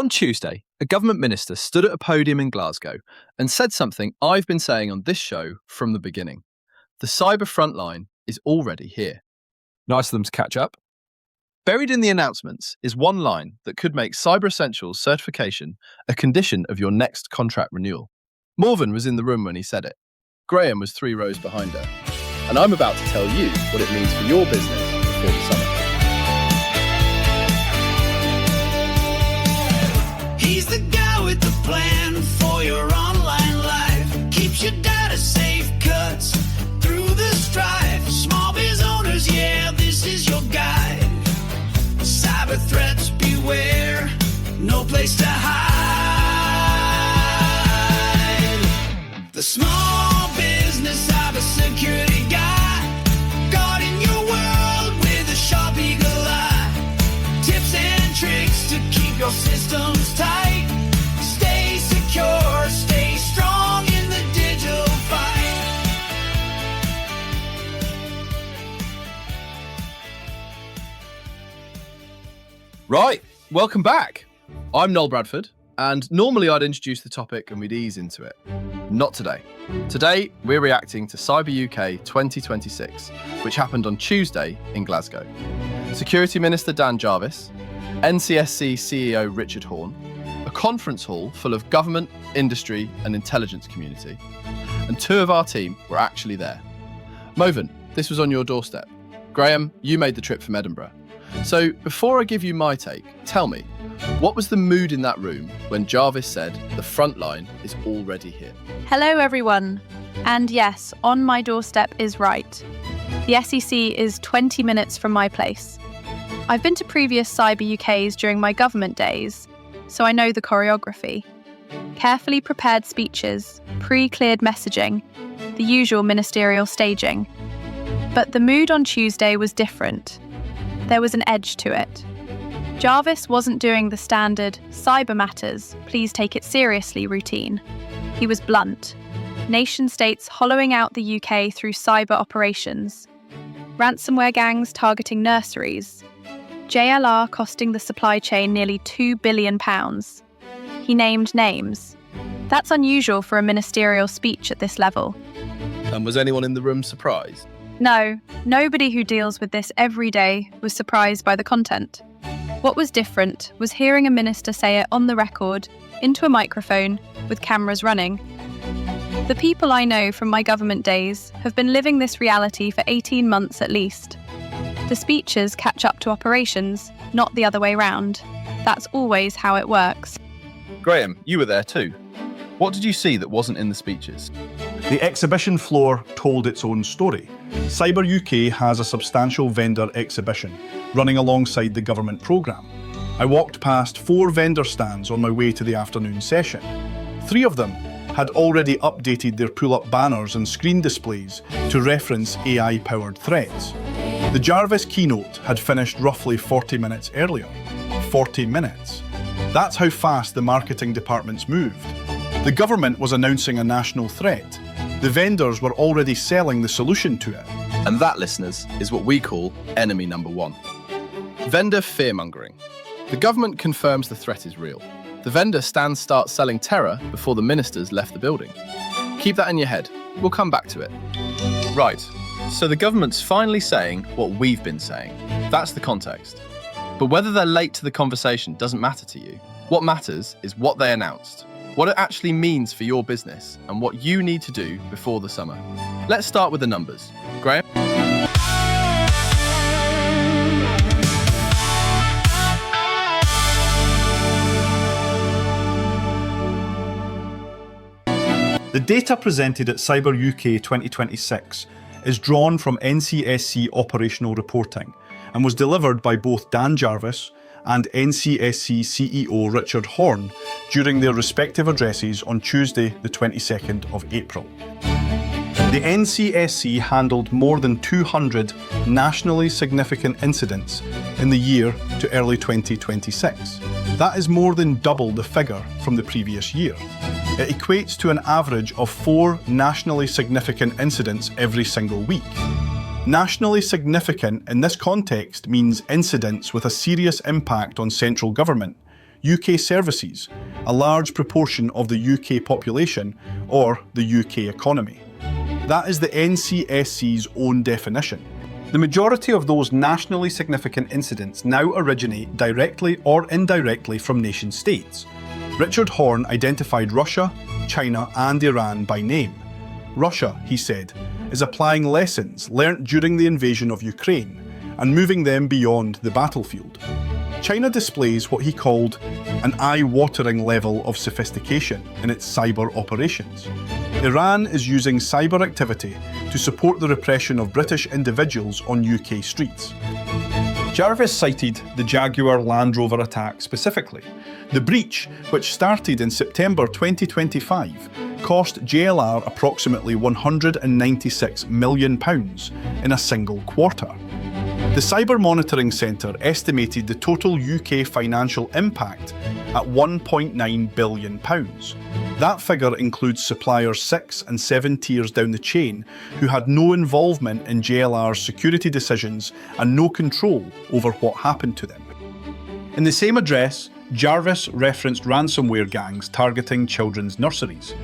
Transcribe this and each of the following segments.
On Tuesday, a government minister stood at a podium in Glasgow and said something I've been saying on this show from the beginning. The cyber frontline is already here. Nice of them to catch up. Buried in the announcements is one line that could make Cyber Essentials certification a condition of your next contract renewal. Maurven was in the room when he said it. Graham was 3 rows behind her. And I'm about to tell you what it means for your business before the summer. He's the guy with the plan for your online life. Keeps your data safe, cuts through the strife. Small biz owners, yeah, this is your guide. Cyber threats, beware, no place to hide. The small business cybersecurity guy, guarding your world with a sharp eagle eye. Tips and tricks to keep your systems tight. Stay secure, stay strong in the digital fight. Right, welcome back. I'm Noel Bradford, and normally I'd introduce the topic and we'd ease into it. Not today. Today, we're reacting to Cyber UK 2026, which happened on Tuesday in Glasgow. Security Minister Dan Jarvis, NCSC CEO Richard Horne, a conference hall full of government, industry and intelligence community, and 2 of our team were actually there. Maurven, this was on your doorstep. Graham, you made the trip from Edinburgh. So before I give you my take, tell me, what was the mood in that room when Jarvis said the front line is already here? Hello everyone. And yes, on my doorstep is right. The SEC is 20 minutes from my place. I've been to previous Cyber UKs during my government days, so I know the choreography. Carefully prepared speeches, pre-cleared messaging, the usual ministerial staging. But the mood on Tuesday was different. There was an edge to it. Jarvis wasn't doing the standard cyber matters, please take it seriously routine. He was blunt. Nation states hollowing out the UK through cyber operations. Ransomware gangs targeting nurseries. JLR costing the supply chain nearly £2 billion. He named names. That's unusual for a ministerial speech at this level. And was anyone in the room surprised? No, nobody who deals with this every day was surprised by the content. What was different was hearing a minister say it on the record, into a microphone, with cameras running. The people I know from my government days have been living this reality for 18 months at least. The speeches catch up to operations, not the other way round. That's always how it works. Graham, you were there too. What did you see that wasn't in the speeches? The exhibition floor told its own story. Cyber UK has a substantial vendor exhibition running alongside the government programme. I walked past 4 vendor stands on my way to the afternoon session. 3 of them had already updated their pull-up banners and screen displays to reference AI-powered threats. The Jarvis keynote had finished roughly 40 minutes earlier. 40 minutes. That's how fast the marketing departments moved. The government was announcing a national threat. The vendors were already selling the solution to it. And that, listeners, is what we call enemy number 1. Vendor fear-mongering. The government confirms the threat is real. The vendor starts selling terror before the ministers left the building. Keep that in your head. We'll come back to it. Right, so the government's finally saying what we've been saying. That's the context. But whether they're late to the conversation doesn't matter to you. What matters is what they announced, what it actually means for your business, and what you need to do before the summer. Let's start with the numbers. Graham? The data presented at Cyber UK 2026 is drawn from NCSC operational reporting and was delivered by both Dan Jarvis and NCSC CEO Richard Horne during their respective addresses on Tuesday the 22nd of April. The NCSC handled more than 200 nationally significant incidents in the year to early 2026. That is more than double the figure from the previous year. It equates to an average of 4 nationally significant incidents every single week. Nationally significant in this context means incidents with a serious impact on central government, UK services, a large proportion of the UK population or the UK economy. That is the NCSC's own definition. The majority of those nationally significant incidents now originate directly or indirectly from nation states. Richard Horne identified Russia, China and Iran by name. Russia, he said, is applying lessons learnt during the invasion of Ukraine and moving them beyond the battlefield. China displays what he called an eye-watering level of sophistication in its cyber operations. Iran is using cyber activity to support the repression of British individuals on UK streets. Jarvis cited the Jaguar Land Rover attack specifically. The breach, which started in September 2025, cost JLR approximately £196 million in a single quarter. The Cyber Monitoring Centre estimated the total UK financial impact at £1.9 billion. That figure includes suppliers 6 and 7 tiers down the chain who had no involvement in JLR's security decisions and no control over what happened to them. In the same address, Jarvis referenced ransomware gangs targeting children's nurseries.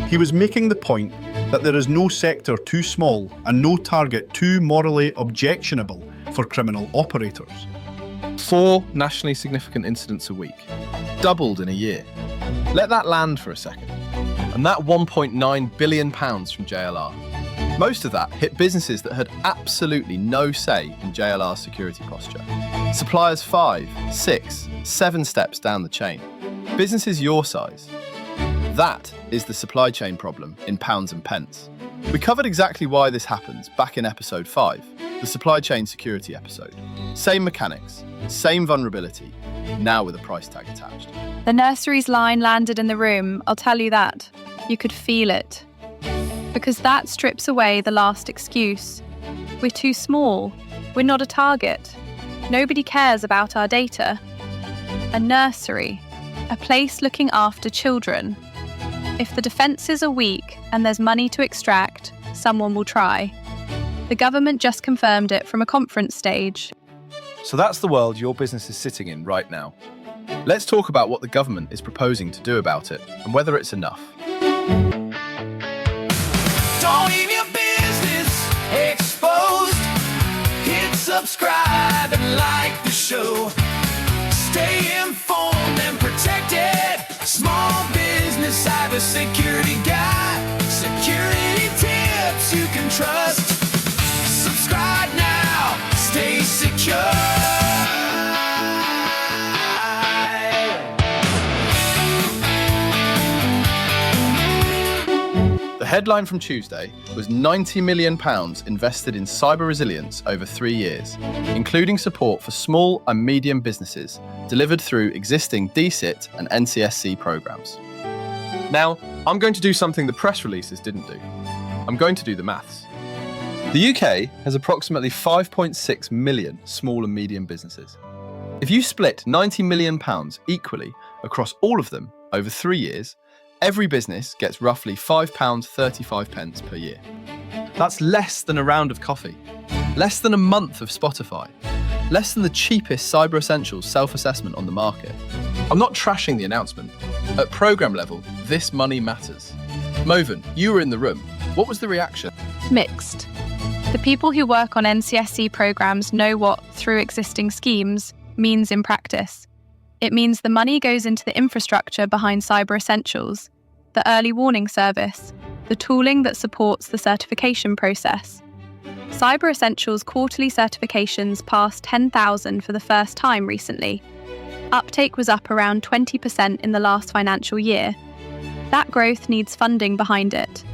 He was making the point that there is no sector too small and no target too morally objectionable for criminal operators. 4 nationally significant incidents a week, doubled in a year. Let that land for a second. And that £1.9 billion from JLR. Most of that hit businesses that had absolutely no say in JLR's security posture. Suppliers 5, 6, 7 steps down the chain. Businesses your size. That is the supply chain problem in pounds and pence. We covered exactly why this happens back in episode 5, the supply chain security episode. Same mechanics, same vulnerability, now with a price tag attached. The nursery's line landed in the room, I'll tell you that. You could feel it. Because that strips away the last excuse. We're too small. We're not a target. Nobody cares about our data. A nursery, a place looking after children. If the defences are weak and there's money to extract, someone will try. The government just confirmed it from a conference stage. So that's the world your business is sitting in right now. Let's talk about what the government is proposing to do about it and whether it's enough. Don't leave your business exposed. Hit subscribe and like the show. Stay informed and protected. Small business cybersecurity guy. Security tips you can trust. Subscribe now. Stay secure. The headline from Tuesday was £90 million invested in cyber resilience over 3 years, including support for small and medium businesses delivered through existing DCIT and NCSC programmes. Now, I'm going to do something the press releases didn't do. I'm going to do the maths. The UK has approximately 5.6 million small and medium businesses. If you split £90 million equally across all of them over 3 years, every business gets roughly £5.35 per year. That's less than a round of coffee, less than a month of Spotify, less than the cheapest Cyber Essentials self-assessment on the market. I'm not trashing the announcement. At programme level, this money matters. Maurven, you were in the room. What was the reaction? Mixed. The people who work on NCSC programmes know what, through existing schemes, means in practice. It means the money goes into the infrastructure behind Cyber Essentials, the early warning service, the tooling that supports the certification process. Cyber Essentials quarterly certifications passed 10,000 for the first time recently. Uptake was up around 20% in the last financial year. That growth needs funding behind it.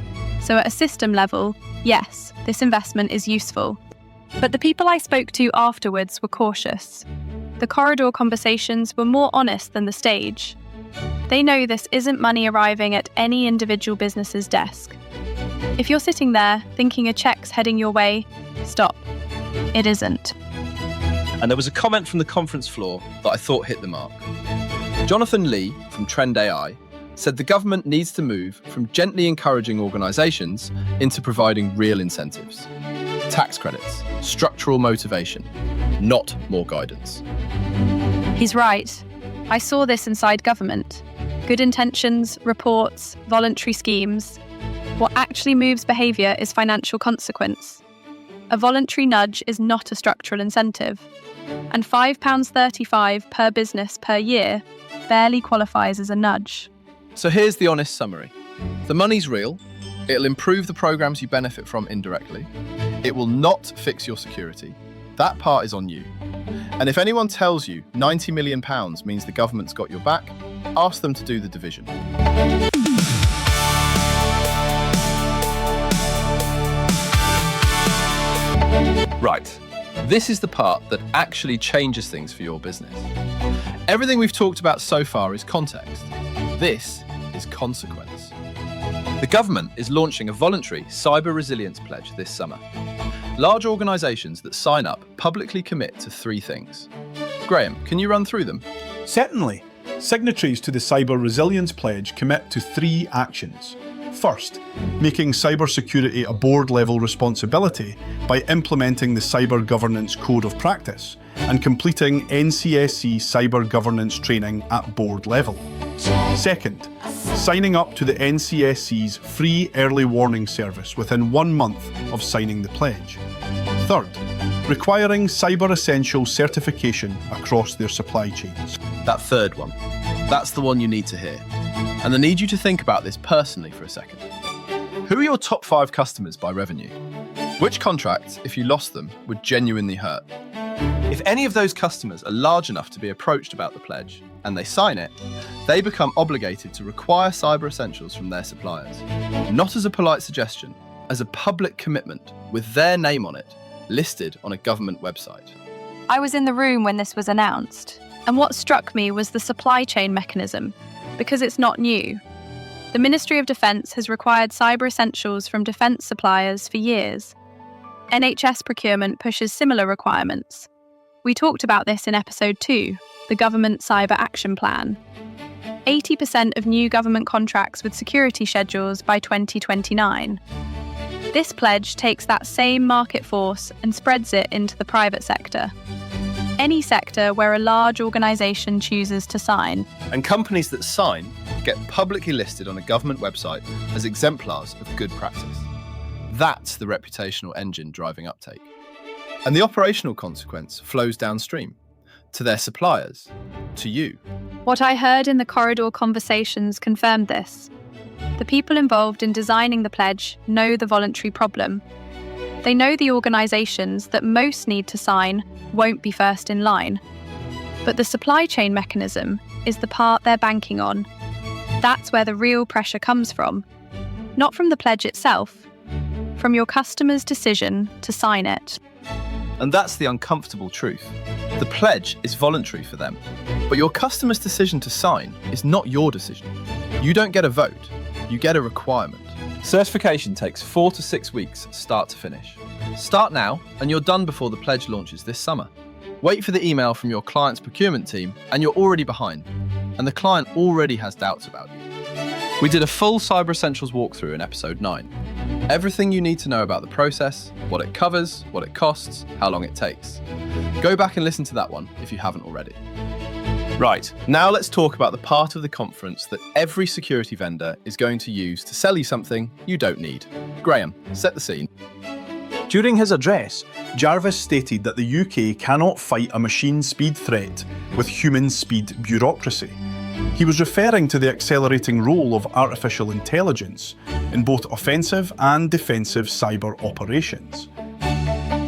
So at a system level, yes, this investment is useful. But the people I spoke to afterwards were cautious. The corridor conversations were more honest than the stage. They know this isn't money arriving at any individual business's desk. If you're sitting there thinking a check's heading your way, stop. It isn't. And there was a comment from the conference floor that I thought hit the mark. Jonathan Lee from Trend AI said the government needs to move from gently encouraging organisations into providing real incentives. Tax credits, structural motivation, not more guidance. He's right. I saw this inside government. Good intentions, reports, voluntary schemes. What actually moves behaviour is financial consequence. A voluntary nudge is not a structural incentive. And £5.35 per business per year barely qualifies as a nudge. So here's the honest summary. The money's real. It'll improve the programmes you benefit from indirectly. It will not fix your security. That part is on you. And if anyone tells you £90 million means the government's got your back, ask them to do the division. Right. This is the part that actually changes things for your business. Everything we've talked about so far is context. This is consequence. The government is launching a voluntary cyber resilience pledge this summer. Large organisations that sign up publicly commit to 3 things. Graham, can you run through them? Certainly. Signatories to the Cyber Resilience Pledge commit to 3 actions. First, making cybersecurity a board-level responsibility by implementing the Cyber Governance Code of Practice and completing NCSC cyber governance training at board level. Second, signing up to the NCSC's free early warning service within 1 month of signing the pledge. Third, requiring Cyber Essential certification across their supply chains. That third one. That's the one you need to hear. And I need you to think about this personally for a second. Who are your top 5 customers by revenue? Which contracts, if you lost them, would genuinely hurt? If any of those customers are large enough to be approached about the pledge, and they sign it, they become obligated to require Cyber Essentials from their suppliers. Not as a polite suggestion, as a public commitment with their name on it, listed on a government website. I was in the room when this was announced, and what struck me was the supply chain mechanism, because it's not new. The Ministry of Defence has required Cyber Essentials from defence suppliers for years. NHS procurement pushes similar requirements. We talked about this in episode 2, the Government Cyber Action Plan. 80% of new government contracts with security schedules by 2029. This pledge takes that same market force and spreads it into the private sector. Any sector where a large organisation chooses to sign. And companies that sign get publicly listed on a government website as exemplars of good practice. That's the reputational engine driving uptake. And the operational consequence flows downstream, to their suppliers, to you. What I heard in the corridor conversations confirmed this. The people involved in designing the pledge know the voluntary problem. They know the organisations that most need to sign won't be first in line. But the supply chain mechanism is the part they're banking on. That's where the real pressure comes from. Not from the pledge itself, from your customer's decision to sign it. And that's the uncomfortable truth. The pledge is voluntary for them, but your customer's decision to sign is not your decision. You don't get a vote, you get a requirement. Certification takes 4 to 6 weeks start to finish. Start now and you're done before the pledge launches this summer. Wait for the email from your client's procurement team and you're already behind, and the client already has doubts about you. We did a full Cyber Essentials walkthrough in episode 9. Everything you need to know about the process, what it covers, what it costs, how long it takes. Go back and listen to that one if you haven't already. Right, now let's talk about the part of the conference that every security vendor is going to use to sell you something you don't need. Graham, set the scene. During his address, Jarvis stated that the UK cannot fight a machine speed threat with human speed bureaucracy. He was referring to the accelerating role of artificial intelligence in both offensive and defensive cyber operations.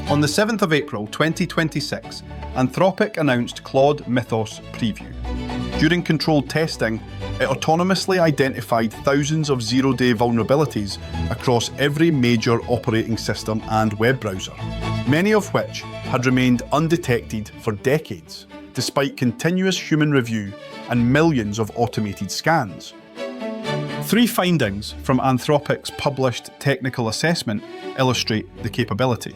On the 7th of April 2026, Anthropic announced Claude Mythos Preview. During controlled testing, it autonomously identified thousands of zero-day vulnerabilities across every major operating system and web browser, many of which had remained undetected for decades, despite continuous human review and millions of automated scans. 3 findings from Anthropic's published technical assessment illustrate the capability.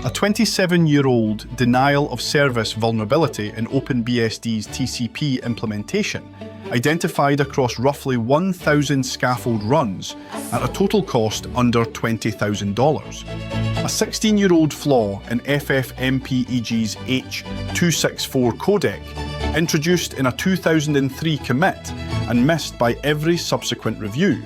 A 27-year-old denial of service vulnerability in OpenBSD's TCP implementation, identified across roughly 1,000 scaffold runs at a total cost under $20,000. A 16-year-old flaw in FFmpeg's H.264 codec introduced in a 2003 commit and missed by every subsequent review,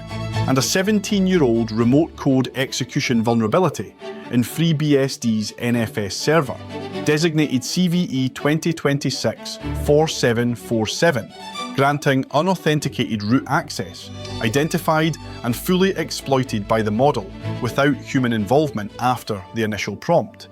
and a 17-year-old remote code execution vulnerability in FreeBSD's NFS server, designated CVE 2026-4747, granting unauthenticated root access, identified and fully exploited by the model without human involvement after the initial prompt.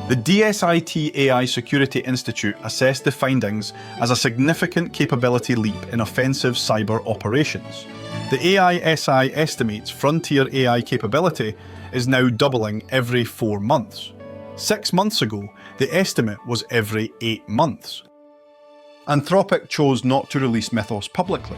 The DSIT AI Security Institute assessed the findings as a significant capability leap in offensive cyber operations. The AISI estimates frontier AI capability is now doubling every 4 months. 6 months ago, the estimate was every 8 months. Anthropic chose not to release Mythos publicly.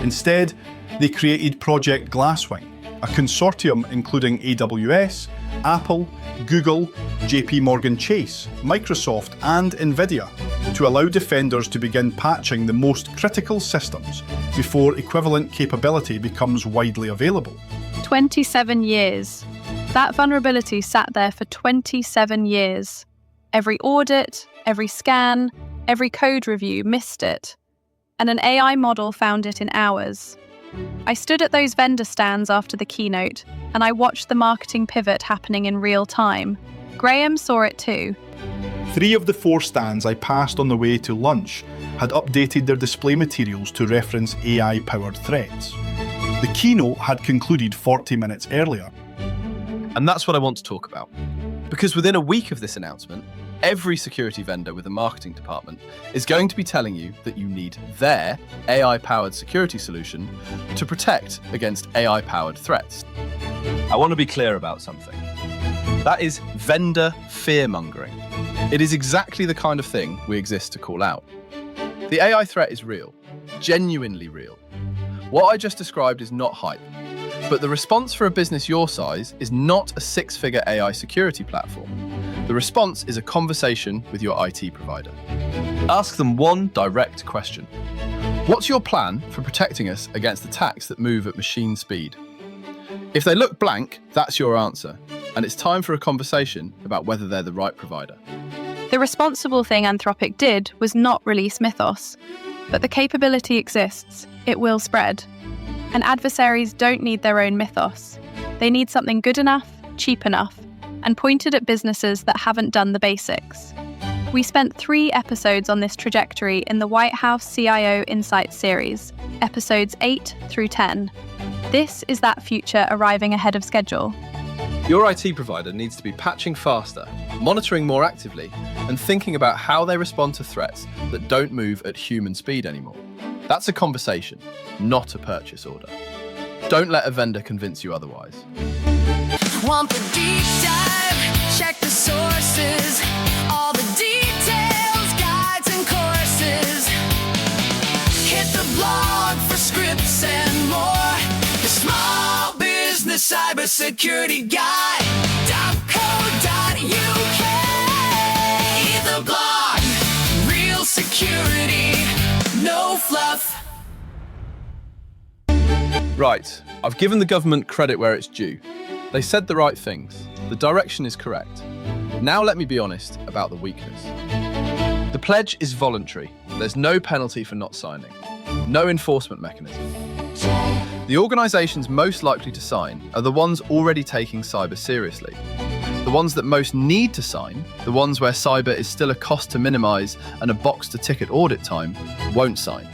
Instead, they created Project Glasswing, a consortium including AWS, Apple, Google, JP Morgan Chase, Microsoft and Nvidia to allow defenders to begin patching the most critical systems before equivalent capability becomes widely available. 27 years. That vulnerability sat there for 27 years. Every audit, every scan, every code review missed it. And an AI model found it in hours. I stood at those vendor stands after the keynote, and I watched the marketing pivot happening in real time. Graham saw it too. 3 of the 4 stands I passed on the way to lunch had updated their display materials to reference AI-powered threats. The keynote had concluded 40 minutes earlier. And that's what I want to talk about. Because within a week of this announcement, every security vendor with a marketing department is going to be telling you that you need their AI-powered security solution to protect against AI-powered threats. I want to be clear about something. That is vendor fear-mongering. It is exactly the kind of thing we exist to call out. The AI threat is real, genuinely real. What I just described is not hype, but the response for a business your size is not a 6-figure AI security platform. The response is a conversation with your IT provider. Ask them one direct question. What's your plan for protecting us against attacks that move at machine speed? If they look blank, that's your answer, and it's time for a conversation about whether they're the right provider. The responsible thing Anthropic did was not release Mythos. But the capability exists. It will spread. And adversaries don't need their own Mythos. They need something good enough, cheap enough, and pointed at businesses that haven't done the basics. We spent 3 episodes on this trajectory in the White House CIO Insights series, episodes 8 through 10. This is that future arriving ahead of schedule. Your IT provider needs to be patching faster, monitoring more actively, and thinking about how they respond to threats that don't move at human speed anymore. That's a conversation, not a purchase order. Don't let a vendor convince you otherwise. Want the deep dive? Check the sources. All the details, guides, and courses. Hit the blog for scripts and more. The Small Business Cybersecurity Guide.co.uk. The blog. Real security. No fluff. Right, I've given the government credit where it's due. They said the right things. The direction is correct. Now let me be honest about the weakness. The pledge is voluntary. There's no penalty for not signing. No enforcement mechanism. The organisations most likely to sign are the ones already taking cyber seriously. The ones that most need to sign, the ones where cyber is still a cost to minimise and a box to tick at audit time, won't sign.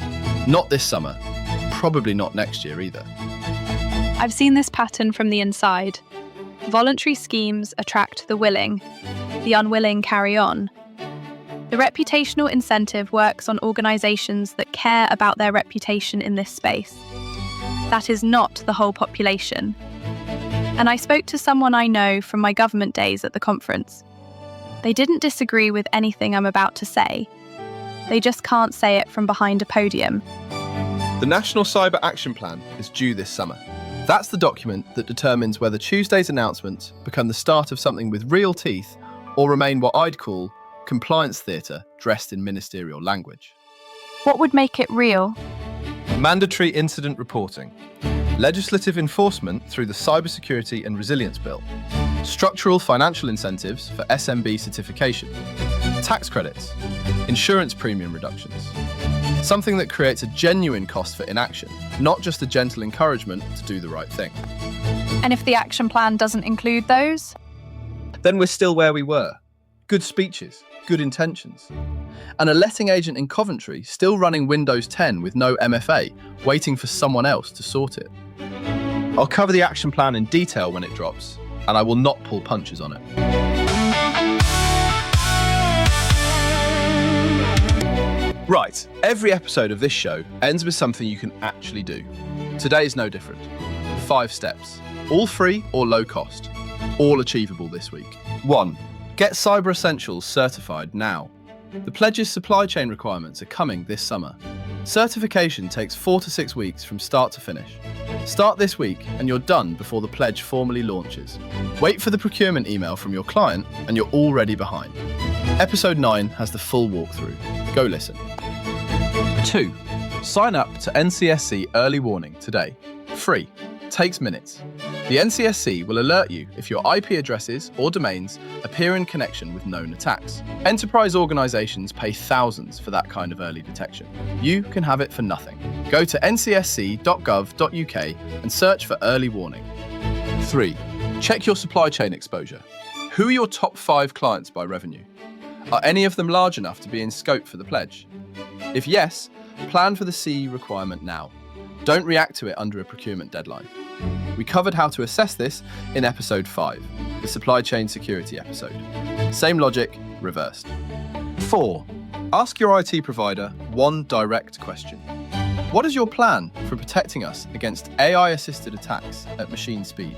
Not this summer. Probably not next year either. I've seen this pattern from the inside. Voluntary schemes attract the willing. The unwilling carry on. The reputational incentive works on organisations that care about their reputation in this space. That is not the whole population. And I spoke to someone I know from my government days at the conference. They didn't disagree with anything I'm about to say. They just can't say it from behind a podium. The National Cyber Action Plan is due this summer. That's the document that determines whether Tuesday's announcements become the start of something with real teeth or remain what I'd call compliance theatre dressed in ministerial language. What would make it real? Mandatory incident reporting. Legislative enforcement through the Cybersecurity and Resilience Bill. Structural financial incentives for SMB certification. tax credits, insurance premium reductions. Something that creates a genuine cost for inaction, not just a gentle encouragement to do the right thing. And if the action plan doesn't include those? Then we're still where we were. Good speeches, good intentions. And a letting agent in Coventry still running Windows 10 with no MFA, waiting for someone else to sort it. I'll cover the action plan in detail when it drops, and I will not pull punches on it. Right, every episode of this show ends with something you can actually do. Today's no different. 5 steps, all free or low cost, all achievable this week. 1. Get Cyber Essentials certified now. The pledge's supply chain requirements are coming this summer. Certification takes 4 to 6 weeks from start to finish. Start this week and you're done before the pledge formally launches. Wait for the procurement email from your client and you're already behind. Episode 9 has the full walkthrough. Go listen. 2. Sign up to NCSC Early Warning today. Free. Takes minutes. The NCSC will alert you if your IP addresses or domains appear in connection with known attacks. Enterprise organisations pay thousands for that kind of early detection. You can have it for nothing. Go to ncsc.gov.uk and search for Early Warning. 3. Check your supply chain exposure. Who are your top 5 clients by revenue? Are any of them large enough to be in scope for the pledge? If yes, plan for the CE requirement now. Don't react to it under a procurement deadline. We covered how to assess this in episode 5, the supply chain security episode. Same logic, reversed. 4. Ask your IT provider one direct question. What is your plan for protecting us against AI-assisted attacks at machine speed?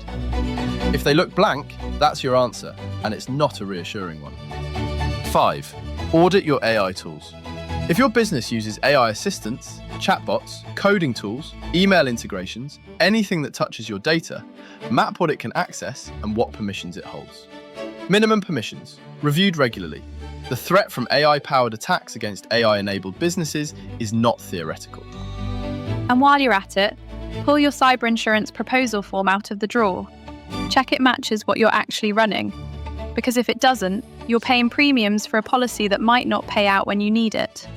If they look blank, that's your answer, and it's not a reassuring one. 5. Audit your AI tools. If your business uses AI assistants, chatbots, coding tools, email integrations, anything that touches your data, map what it can access and what permissions it holds. Minimum permissions, reviewed regularly. The threat from AI-powered attacks against AI-enabled businesses is not theoretical. And while you're at it, pull your cyber insurance proposal form out of the drawer. Check it matches what you're actually running. Because if it doesn't, you're paying premiums for a policy that might not pay out when you need it.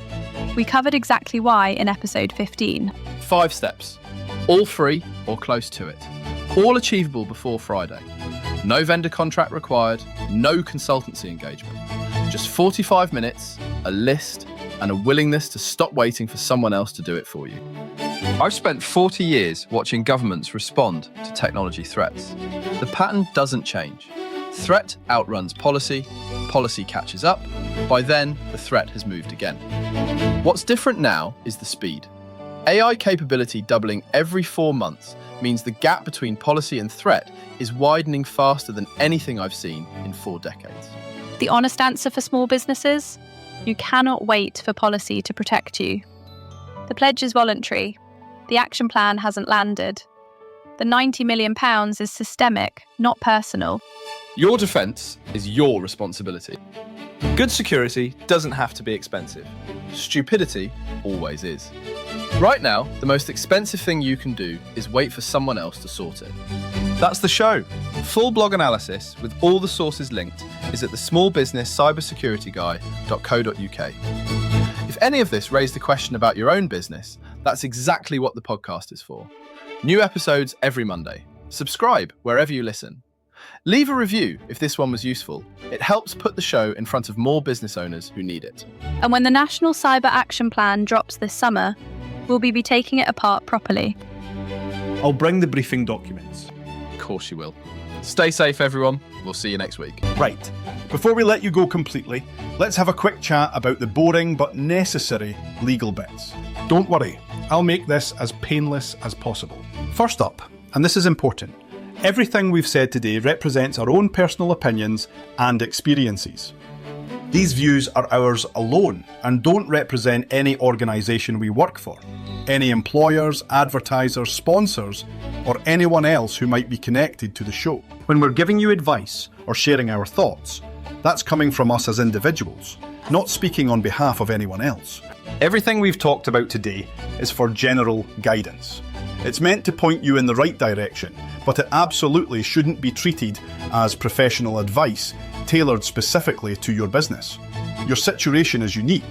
We covered exactly why in episode 15. 5 steps, all free or close to it. All achievable before Friday. No vendor contract required, no consultancy engagement. Just 45 minutes, a list, and a willingness to stop waiting for someone else to do it for you. I've spent 40 years watching governments respond to technology threats. The pattern doesn't change. Threat outruns policy, policy catches up, by then the threat has moved again. What's different now is the speed. AI capability doubling every 4 months means the gap between policy and threat is widening faster than anything I've seen in 4 decades. The honest answer for small businesses? You cannot wait for policy to protect you. The pledge is voluntary. The action plan hasn't landed. The £90 million is systemic, not personal. Your defence is your responsibility. Good security doesn't have to be expensive. Stupidity always is. Right now, the most expensive thing you can do is wait for someone else to sort it. That's the show. Full blog analysis with all the sources linked is at thesmallbusinesscybersecurityguy.co.uk. If any of this raised a question about your own business, that's exactly what the podcast is for. New episodes every Monday. Subscribe wherever you listen. Leave a review if this one was useful. It helps put the show in front of more business owners who need it. And when the National Cyber Action Plan drops this summer, we'll be taking it apart properly. I'll bring the briefing documents. Of course you will. Stay safe, everyone. We'll see you next week. Right, before we let you go completely, let's have a quick chat about the boring but necessary legal bits. Don't worry, I'll make this as painless as possible. First up, and this is important, everything we've said today represents our own personal opinions and experiences. These views are ours alone and don't represent any organisation we work for, any employers, advertisers, sponsors, or anyone else who might be connected to the show. When we're giving you advice or sharing our thoughts, that's coming from us as individuals, not speaking on behalf of anyone else. Everything we've talked about today is for general guidance. It's meant to point you in the right direction, but it absolutely shouldn't be treated as professional advice tailored specifically to your business. Your situation is unique.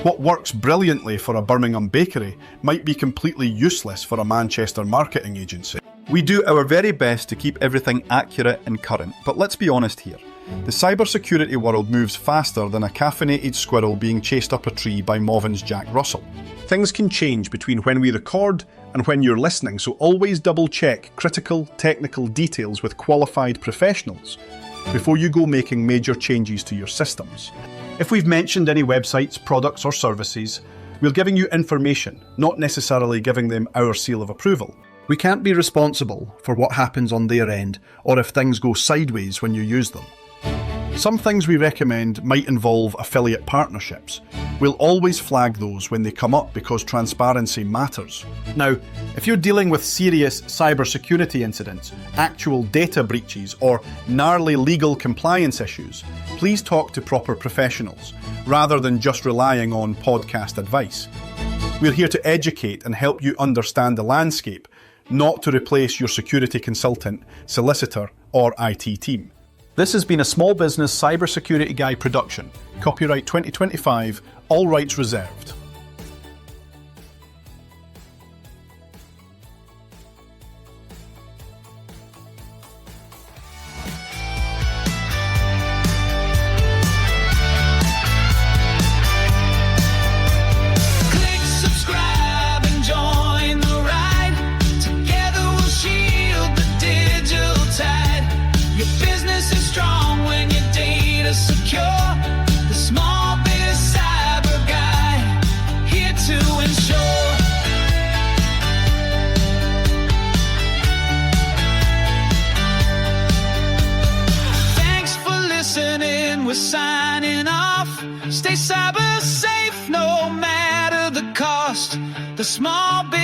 What works brilliantly for a Birmingham bakery might be completely useless for a Manchester marketing agency. We do our very best to keep everything accurate and current, but let's be honest here. The cybersecurity world moves faster than a caffeinated squirrel being chased up a tree by Maurven's Jack Russell. Things can change between when we record and when you're listening, so always double check critical technical details with qualified professionals before you go making major changes to your systems. If we've mentioned any websites, products or services, we're giving you information, not necessarily giving them our seal of approval. We can't be responsible for what happens on their end or if things go sideways when you use them. Some things we recommend might involve affiliate partnerships. We'll always flag those when they come up because transparency matters. Now, if you're dealing with serious cybersecurity incidents, actual data breaches, or gnarly legal compliance issues, please talk to proper professionals, rather than just relying on podcast advice. We're here to educate and help you understand the landscape, not to replace your security consultant, solicitor, or IT team. This has been a Small Business Cybersecurity Guy production. Copyright 2025, all rights reserved. Click subscribe and join the ride. Together we'll shield the digital tide. Your business is strong when your data's secure. The Small Biz Cyber Guy, here to ensure. Thanks for listening, we're signing off. Stay cyber safe no matter the cost. The Small Biz